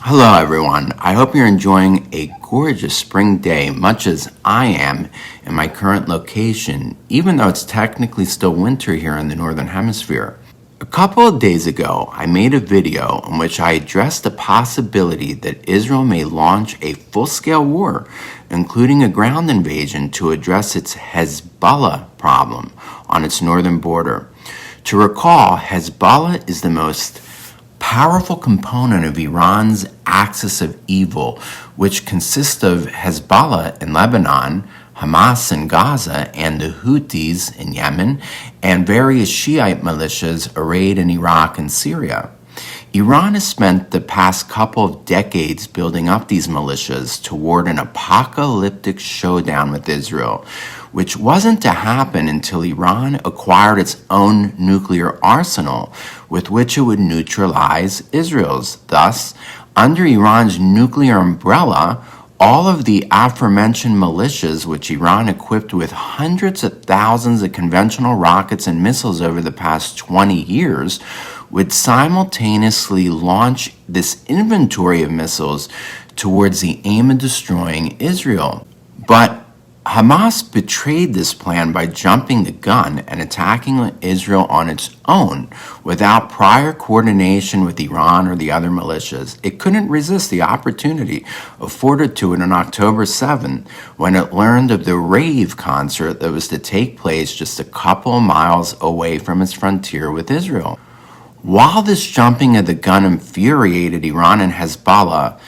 Hello everyone, I hope you're enjoying a gorgeous spring day, much as I am in my current location, even though it's technically still winter here in the Northern Hemisphere. A couple of days ago, I made a video in which I addressed the possibility that Israel may launch a full-scale war, including a ground invasion to address its Hezbollah problem on its northern border. To recall, Hezbollah is the most powerful component of Iran's axis of evil, which consists of Hezbollah in Lebanon, Hamas in Gaza, and the Houthis in Yemen, and various Shiite militias arrayed in Iraq and Syria. Iran has spent the past couple of decades building up these militias toward an apocalyptic showdown with Israel, which wasn't to happen until Iran acquired its own nuclear arsenal with which it would neutralize Israel's. Thus, under Iran's nuclear umbrella, all of the aforementioned militias, which Iran equipped with hundreds of thousands of conventional rockets and missiles over the past 20 years, would simultaneously launch this inventory of missiles towards the aim of destroying Israel. But Hamas betrayed this plan by jumping the gun and attacking Israel on its own without prior coordination with Iran or the other militias. It couldn't resist the opportunity afforded to it on October 7th when it learned of the rave concert that was to take place just a couple of miles away from its frontier with Israel. While this jumping of the gun infuriated Iran and Hezbollah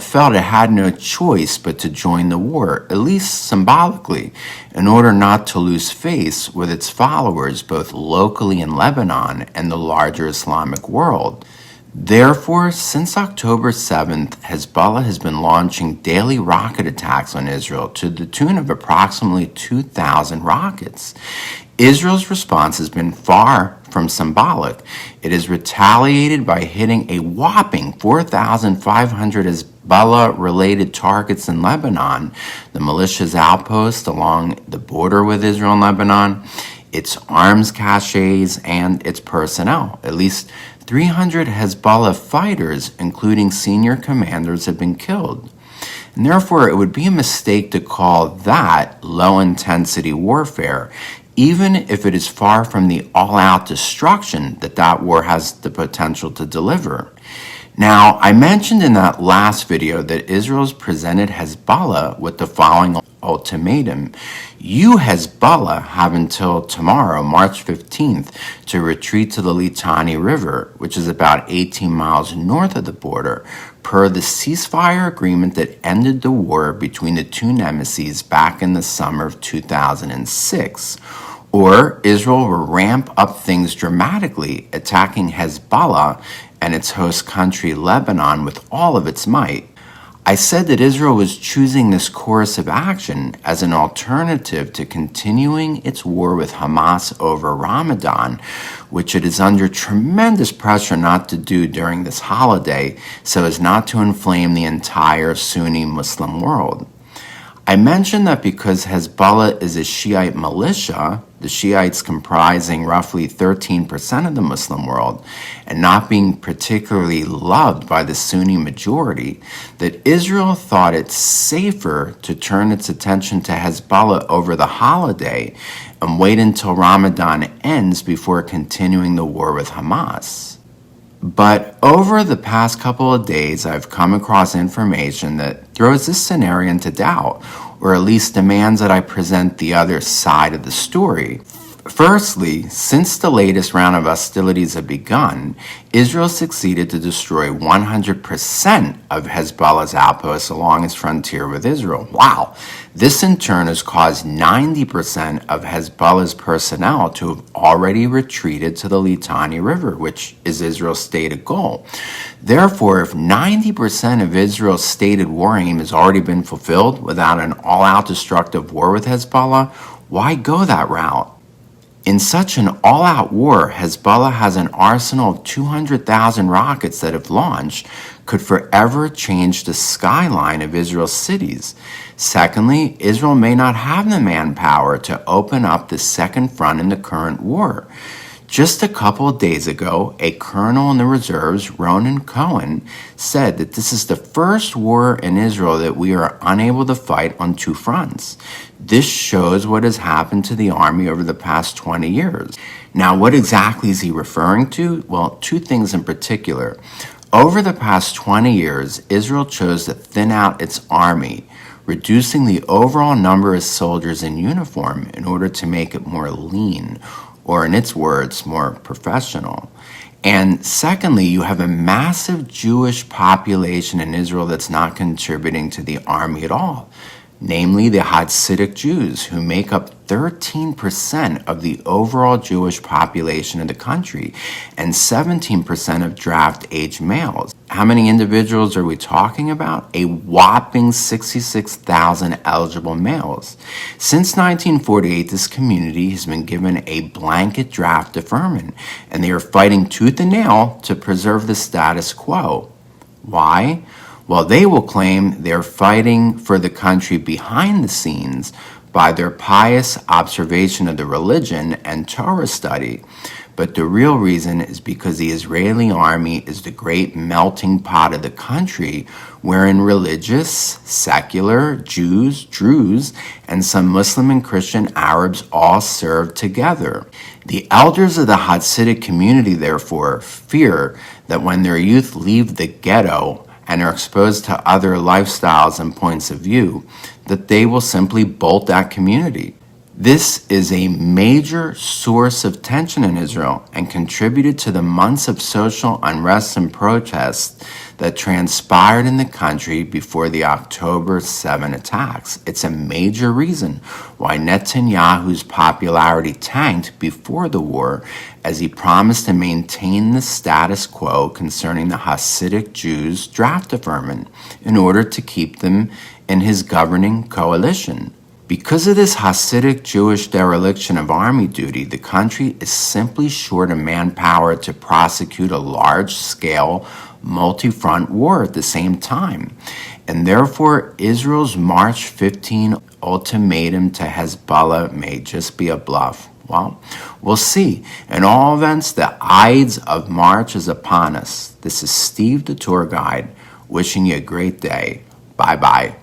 felt it had no choice but to join the war, at least symbolically, in order not to lose face with its followers both locally in Lebanon and the larger Islamic world. Therefore, since October 7th, Hezbollah has been launching daily rocket attacks on Israel to the tune of approximately 2,000 rockets. Israel's response has been far from symbolic. It has retaliated by hitting a whopping 4,500 Hezbollah-related targets in Lebanon, the militia's outpost along the border with Israel and Lebanon, its arms caches, and its personnel. At least 300 Hezbollah fighters, including senior commanders, have been killed. And therefore, it would be a mistake to call that low-intensity warfare, even if it is far from the all-out destruction that war has the potential to deliver. Now, I mentioned in that last video that Israel's presented Hezbollah with the following ultimatum. You, Hezbollah, have until tomorrow, March 15th, to retreat to the Litani River, which is about 18 miles north of the border, per the ceasefire agreement that ended the war between the two nemesis back in the summer of 2006. Or Israel will ramp up things dramatically, attacking Hezbollah and its host country Lebanon with all of its might. I said that Israel was choosing this course of action as an alternative to continuing its war with Hamas over Ramadan, which it is under tremendous pressure not to do during this holiday so as not to inflame the entire Sunni Muslim world. I mentioned that because Hezbollah is a Shiite militia, the Shiites comprising roughly 13% of the Muslim world, and not being particularly loved by the Sunni majority, that Israel thought it safer to turn its attention to Hezbollah over the holiday and wait until Ramadan ends before continuing the war with Hamas. But over the past couple of days, I've come across information that throws this scenario into doubt, or at least demands that I present the other side of the story. Firstly, since the latest round of hostilities have begun, Israel succeeded to destroy 100% of Hezbollah's outposts along its frontier with Israel. Wow! This in turn has caused 90% of Hezbollah's personnel to have already retreated to the Litani River, which is Israel's stated goal. Therefore, if 90% of Israel's stated war aim has already been fulfilled without an all-out destructive war with Hezbollah, why go that route? In such an all-out war, Hezbollah has an arsenal of 200,000 rockets that, if launched, could forever change the skyline of Israel's cities. Secondly, Israel may not have the manpower to open up the second front in the current war. Just a couple of days ago, a colonel in the reserves, Ronan Cohen, said that this is the first war in Israel that we are unable to fight on two fronts. This shows what has happened to the army over the past 20 years. Now, what exactly is he referring to? Well, two things in particular. Over the past 20 years, Israel chose to thin out its army, reducing the overall number of soldiers in uniform in order to make it more lean, or in its words, more professional. And secondly, you have a massive Jewish population in Israel that's not contributing to the army at all, namely the Hasidic Jews, who make up 13% of the overall Jewish population of the country and 17% of draft-age males. How many individuals are we talking about? A whopping 66,000 eligible males. Since 1948, this community has been given a blanket draft deferment, and they are fighting tooth and nail to preserve the status quo. Why? Well, they will claim they're fighting for the country behind the scenes by their pious observation of the religion and Torah study. But the real reason is because the Israeli army is the great melting pot of the country, wherein religious, secular, Jews, Druze, and some Muslim and Christian Arabs all serve together. The elders of the Hasidic community, therefore, fear that when their youth leave the ghetto and are exposed to other lifestyles and points of view, that they will simply bolt that community. This is a major source of tension in Israel and contributed to the months of social unrest and protests that transpired in the country before the October 7 attacks. It's a major reason why Netanyahu's popularity tanked before the war, as he promised to maintain the status quo concerning the Hasidic Jews' draft deferment in order to keep them in his governing coalition. Because of this Hasidic Jewish dereliction of army duty, the country is simply short of manpower to prosecute a large-scale, multi-front war at the same time. And therefore, Israel's March 15 ultimatum to Hezbollah may just be a bluff. Well, we'll see. In all events, the Ides of March is upon us. This is Steve, the tour guide, wishing you a great day. Bye-bye.